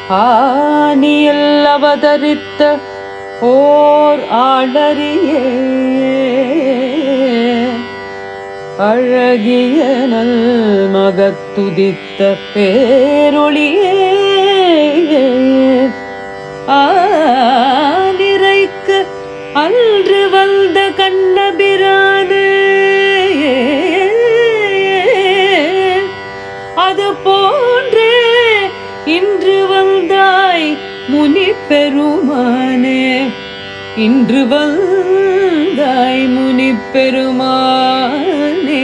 ஆனியில் அவதரித்த ஓர் ஆளரியே அழகிய நல் மகத்துதித்த பேரொளியே ஆனிரைக்கு அன்று வந்த கண்ணபிரானே அது போன்றே இன்று வந்தாய் முனி பெருமானே இன்று வந்தாய் முனி பெருமானே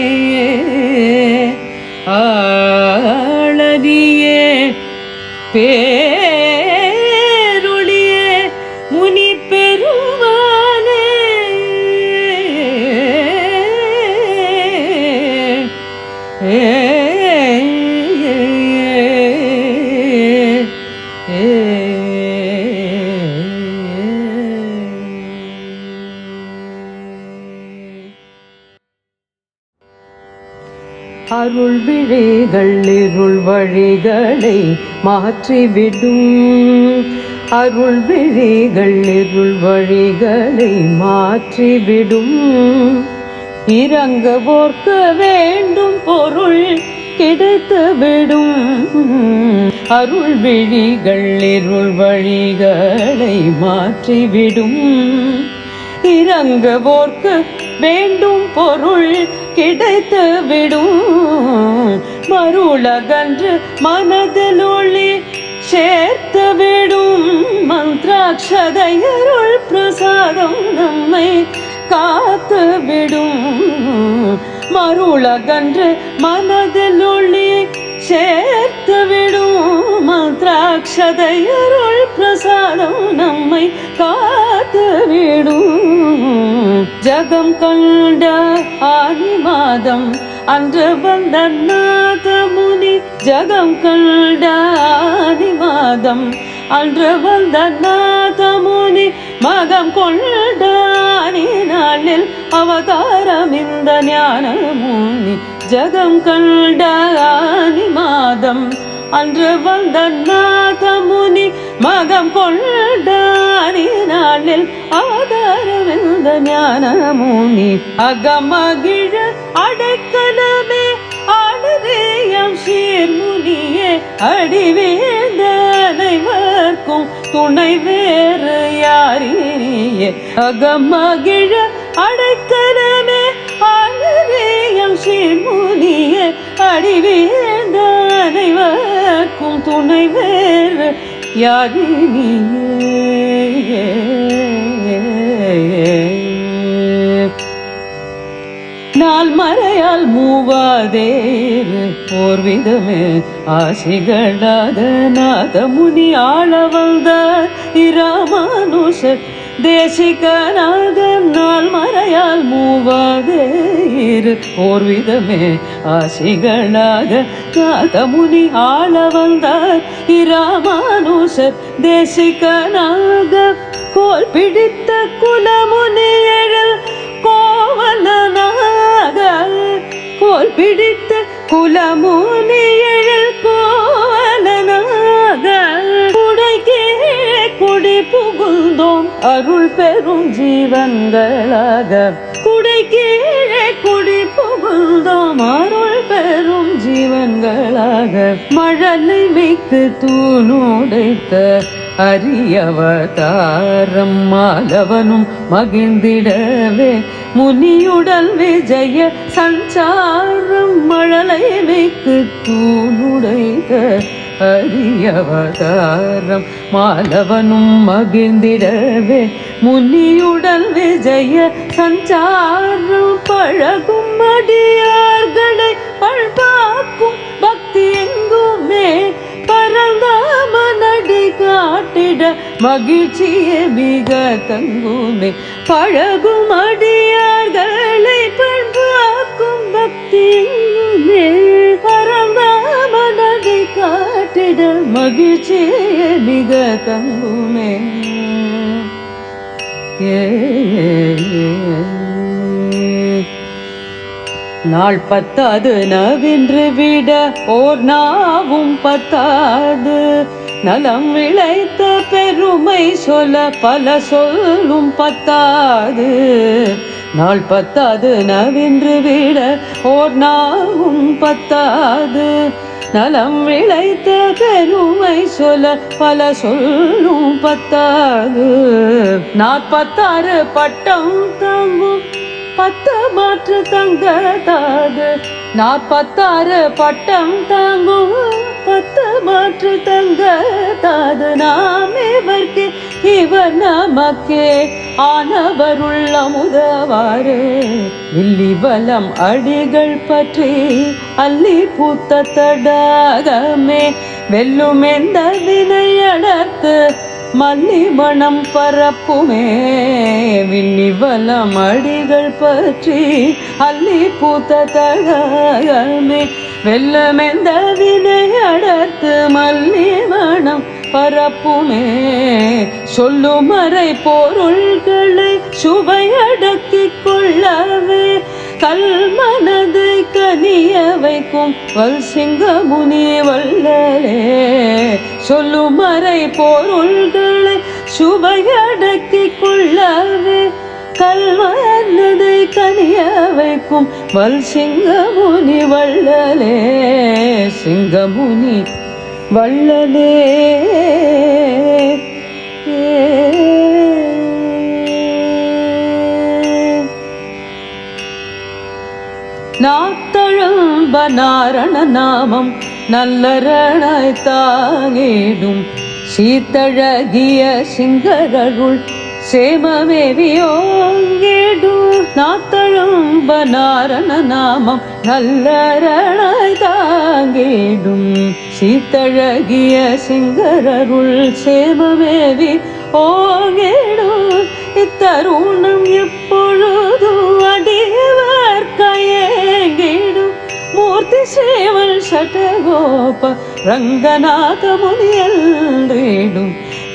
ஆளரியே பேரொளியே முனி பெருமானே அருள் விழிகள் இருள் வழிகளை மாற்றிவிடும் அருள் விழிகள் இருள் வழிகளை மாற்றிவிடும் இறங்குவோர்க்க வேண்டும் பொருள் கிடைத்துவிடும் அருள் விழிகள் இருள் வழிகளை மாற்றிவிடும் இறங்குவோர்க்கு வேண்டும் பொருள் கிடைத்துவிடும் மருளகன்று மனதில் ஒளி சேர்த்துவிடும் மந்திராட்சதையருள் பிரசாதம் நம்மை காத்துவிடும் மருளகன்று மனதில் ஒளி சேர்த்துவிடும் மந்திராட்சதையருள் பிரசாதம் நம்மை காத்துவிடும் ஜகம் கண்ட ஆனி மாதம் அன்று வந்த நாத முனி ஜகம் கண்ட ஆனி மாதம் அன்று வந்த நாத முனி மகம் கொண்ட ஆனி நாளில் அவதாரம் இந்த ஞான முனி ஜகம் கண்ட ஆனி மாதம் அன்று வந்த நாத முனி மகம் கொண்ட ஆனி நாளில் அவதாரம் இந்த ஞான முனி அகமகிழ அடைக்கலமே ஆடுதேயம் சீர்முனியே அடிவேந்த அனைவர்க்கும் துணை வேறு யாரியே அகமகிழ அடைக்கலமே ஆடுதேயம் சீர்முனியே அடிவேந்த அனைவர்க்கும் துணை வேறு யாரினியே நாள் மறையால் மூவாதேரு போர் விதமே ஆசிகளாக நாத முனி ஆள வந்தார் இராமானுஷர் தேசிகனாக நாள் மறையால் மூவாதேரு போர் விதமே ஆசிகளாக நாத முனி ஆள வந்தார் இராமானுஷர் தேசிகனாக கோல் பிடித்த குலமுனி எழல் கோவலனாக கோல் பிடித்த குலமுனி எழல் கோவலனாக குடைக்கே குடி புகுந்தோம் அருள் பெரும் ஜீவன்களாக குடைக்கே குடி புகுந்தோம் அருள் பெரும் ஜீவன்களாக மழலை மிக்கு தூணுடைத்த அரியவதாரம் மாலவனும் மகிழ்ந்திடவே முனியுடல் விஜய சஞ்சாரம் மழலை மிக்கு தூணுடைத்த அரியவதாரம் மாலவனும் மகிழ்ந்திடவே முனியுடல் விஜய சஞ்சாரம் பழகும் அடியார்களை பழ்பாக்கும் பக்தி எங்குமே பரந்தாமனடி காட்டிட மகிழ்ச்சியே மிக தங்குமே பழகும் அடியார்களை பழ்பாக்கும் பக்தி எங்குமே பரந்தாமனடி காட்டிட மகிழ்ச்சியே மிக தங்குமே நாள் பத்தாது நவின்று விட ஓர் நாவும் பத்தாது நலம் விளைத்த பெருமை சொல்ல பல சொல்லும் பத்தாது, நாள் பத்தாது நவின்று விட ஓர் நாவும் பத்தாது. நலம் விளைத்த பெருமை சொல்ல பல சொல்லும் பத்தாது, 46 பட்டம் தாங்கும் 10 மாற்று தங்கத்தாது. 46 பட்டம் தாங்கும் 10 மாற்று தங்கத்தாது. நாம் இவர்க்கு இவர் நமக்கே ஆனவருள்ள முதவாறு, வில்லிவலம் அடிகள் பற்றி அள்ளி பூத்த தடாகமே வெல்லும் எந்த வினையடர்த்து மல்லி மணம் பரப்புமே. வில்லிவலம் அடிகள் பற்றி அள்ளி பூத்த தடாகமே வெல்லும் எந்த வினையடர்த்து மல்லி மணம் பரப்புமே. சொல்லும் அறை பொருள்களை சுவையடக்கிக் கொள்ளவே கல்மனதை கனிய வைக்கும் வல் சிங்கமுனி வள்ளலே. சொல்லும் அறை பொருள்களை சுவையடக்கிக் கொள்ளவே கல்மனதை கனிய வைக்கும் வல் சிங்கமுனி வள்ளலே. சிங்கமுனி வள்ளலே. நாத்தழும்ப நாரண நாமம் நல்லரணை தாங்கிடும் சீத்தழகிய சிங்கரருள் சேமமேவியோங்கிடும். நாத்தழும்ப நாரண நாமம் நல்லரணை தாங்கிடும் சீத்தழகிய சிங்கரருள் சேமமேவி ஓங்கிடும். இத்தருணம் எப்பொழுதும் அடியவர் கையேங்கிடும் மூர்த்தி சேவல் சட்டகோப ரங்கநாத முனியல்றிடும்.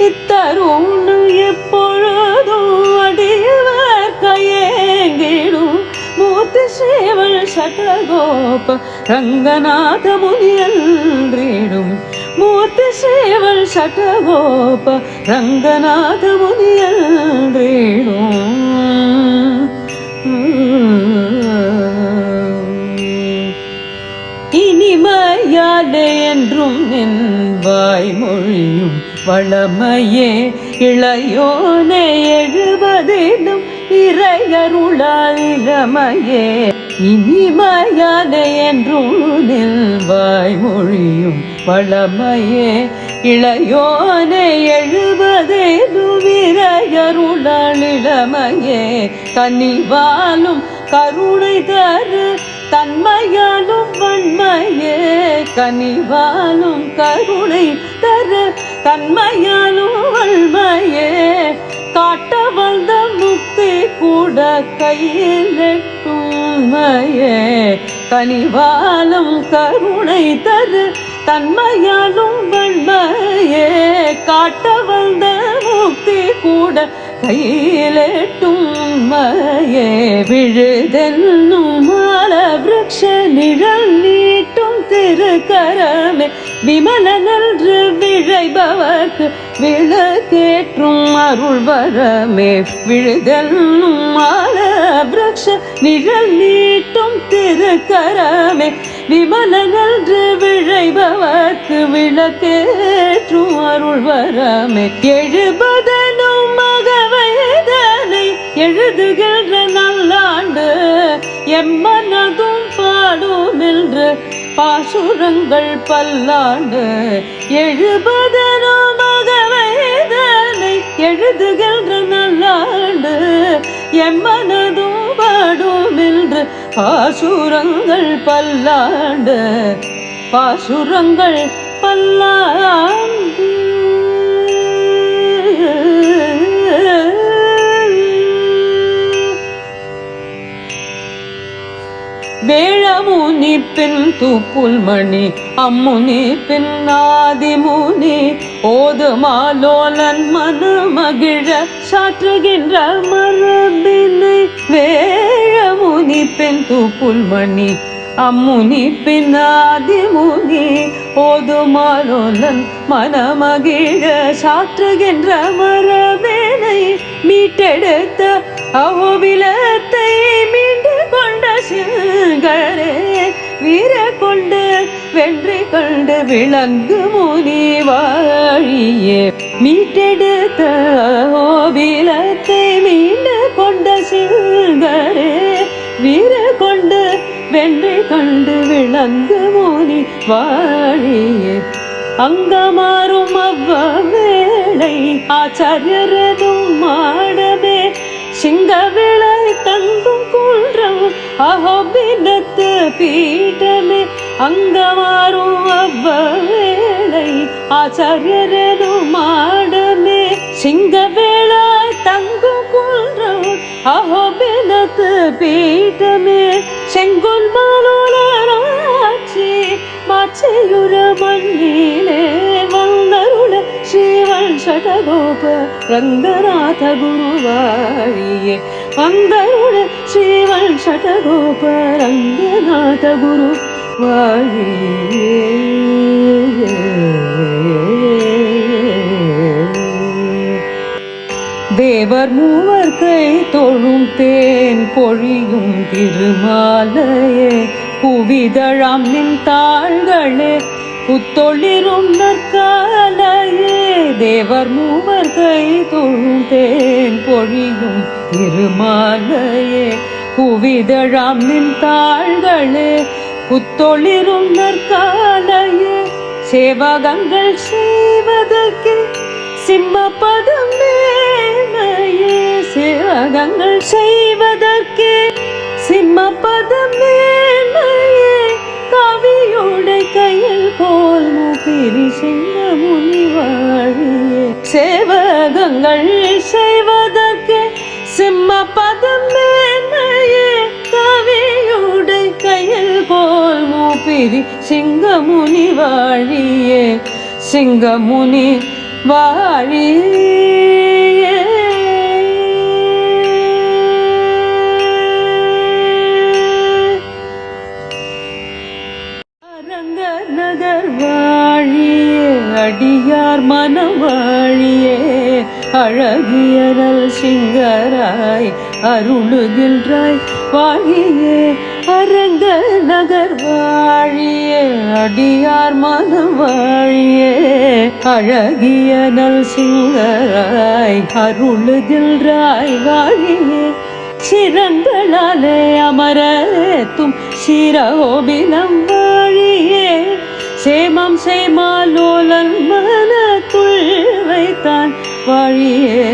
இத்தருணம் எப்பொழுதும் அடியவர் கையேங்கிடும் மூர்த்தி சேவல் சட்டகோப ரங்கநாத முனியல்றிடும். மூர்த்தி சேவல் சட்டகோப ரங்கநாத முனியல்றிடும். இனிமையாலே என்றும் என் வாய்மொழியும் வளமையே இளையோனே 70 இறையருளால் இளமையே. இனிமையாலே என்றும் என் வாய்மொழியும் வளமையே இளையோனே 70 இறையருளால் இளமையே. கனிவாலும் கருணை தரு தன்மையாலும் வன்மையே. கனிவாலும் கருணை தரு தன்மையாலும் வன்மையே. காட்ட வந்த முக்தி கூட கையில் எட்டுமையே. கனிவாலும் கருணை தரு தன்மையாலும் வன்மையே. காட்ட வந்த முக்தி கூட கையிலேட்டும்மையே. விழுதென்னும் மால விருட்ச நிழல் நீட்டும் திருக்கரமே விமல நன்று விழைபவர்க்கு விளக்கேற்றும் அருள்வரமே. விழுதென்னும் மால விருட்ச நிழல் நீட்டும் திருக்கரமே விமல நன்று விழைபவர்க்கு விளக்கேற்றும் அருள்வரமே. 70 மகவயதனை எழுதுகின்ற நல்லாண்டு எம்மனதும் பாடும் என்று பாசுரங்கள் பல்லாண்டு. 70 மகவயதனை எழுதுகின்ற நல்லாண்டு எம்மனதும் பாடும் என்று பாசுரங்கள் பல்லாண்டு. பாசுரங்கள் பல்லாண்டு. வேழமுனி பின் தூப்புல்மணி அம்முனி பின் ஆதிமுனி ஓதுமாலோலன் மனமகிழ சாற்றுகின்ற மரபினை. வேழமுனி பின் தூப்புல்மணி அம்முனி பின்னாதி முனி ஓதுமாலோலன் மனமகிழ சாற்றுகின்ற மரவேனை மீட்டெடுத்த அகோபிலத்தை மீண்டு கொண்ட சிங்கரே வீர கொண்டு வெற்றி கண்டு விளங்கு முனி வாழியே மீட்டெடுத்த அகோபிலத்தை மீண்டு கொண்ட சிங்கரே வீர கொண்டு வெற்றி கண்டு விளங்கு முனி வாழியே அங்கமாறும் அவ்வேளை ஆச்சாரியரதும் மாடமே சிங்கவிளை தங்கும் குன்றம் அகோபிலத்து பீடமே அங்கமாறும் அவ்வேளை ஆச்சாரியரதும் மாடமே சிங்கவிளை தங்கும் குன்றம் அகோபிலத்து பீடமே செங்குல் மாலோலராட்சி மாச்சையுற மண்ணிலே வந்தருள ஸ்ரீவன் ஷடகோப ரங்கநாத குருவாழியே வந்தருள ஸ்ரீவன் ஷடகோப ரங்கநாத குரு வாழியே தேவர் மூவர் கை தொழும் தேன் பொழியும் திருமாலையே புவிதழாம் நின் தாள்களே புத்தொளிரும் நற்காலையே தேவர் மூவர் கை தொழும் தேன் பொழியும் திருமாலையே புவிதழாம் நின் தாள்களே புத்தொளிரும் நற்காலையே சேவகங்கள் செய்வதற்கே சிம்மபதம் மேலையே சேவகங்கள் செய்வதற்கே சிம்மபதம் மேலையே கவியோடை கையில் போல் மூப்பிரி சிங்க முனி வாழியே சேவகங்கள் செய்வதற்கே சிம்மபதம் மேலையே கவியோடை கையில் போல் மூப்பிரி சிங்க முனி வாழியே சிங்க முனி வாழியே அரங்க நகர் வாழியே அடியார் மனம் வாழியே அழகியரல் சிங்கராய் அருளுகின்றாய் வாழியே அரங்க நகர் வாழியே அடியார் மனம் வாழியே அழகிய நல் சிங்கராய் அருளுகின்றாய் வாழியே சிரங்களாலே அமரத்தும் சிரோபிலம் வாழியே சேமம் செய்மாலோலன் மனத்துள் வைத்தான் வாழியே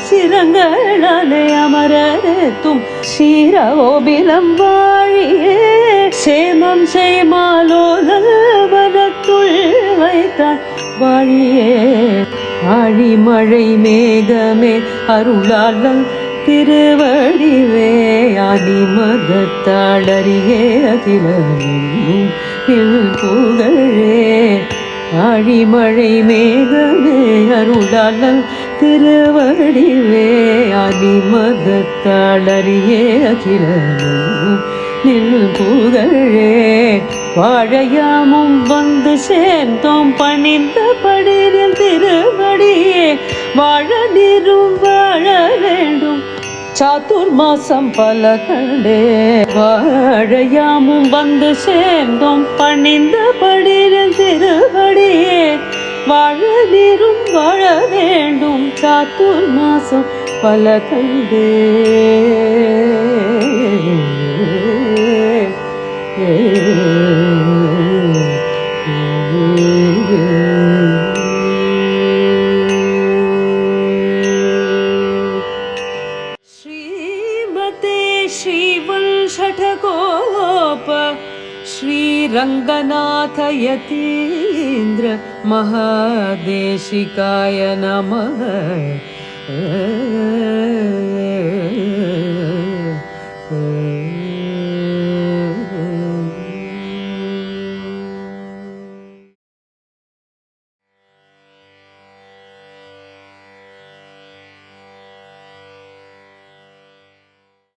சிரங்களாலே அமரத்தும் சிரோபிலம் வாழியே சேமம் செய்மாலோலன் மனத்துள் வைத்தான் வாழியே ஆழிமழை மேகமே அருளாளல் திருவடிவே அடிமதத்தாளறியே அகிலும் புகழே ஆழிமழை மேகமே அருளாளல் திருவடிவே அடிமதத்தாளறியே அகிலும் புகழே வாழையாமும் வந்து சேர்ந்தோம் பணிந்த படிரில் திருவடியே வாழ நீரும் வாழ வேண்டும் சாத்துர் மாசம் பல கண்டே வாழையாமும் வந்து சேர்ந்தோம் பணிந்த படிரில் திருவடியே வாழ நீரும் வாழ வேண்டும் சாத்துர் மாசம் பல கண்டே श्रीमते श्रीवंशठकोप श्रीरङ्गनाथ यतीन्द्र महादेशिकाय नमः।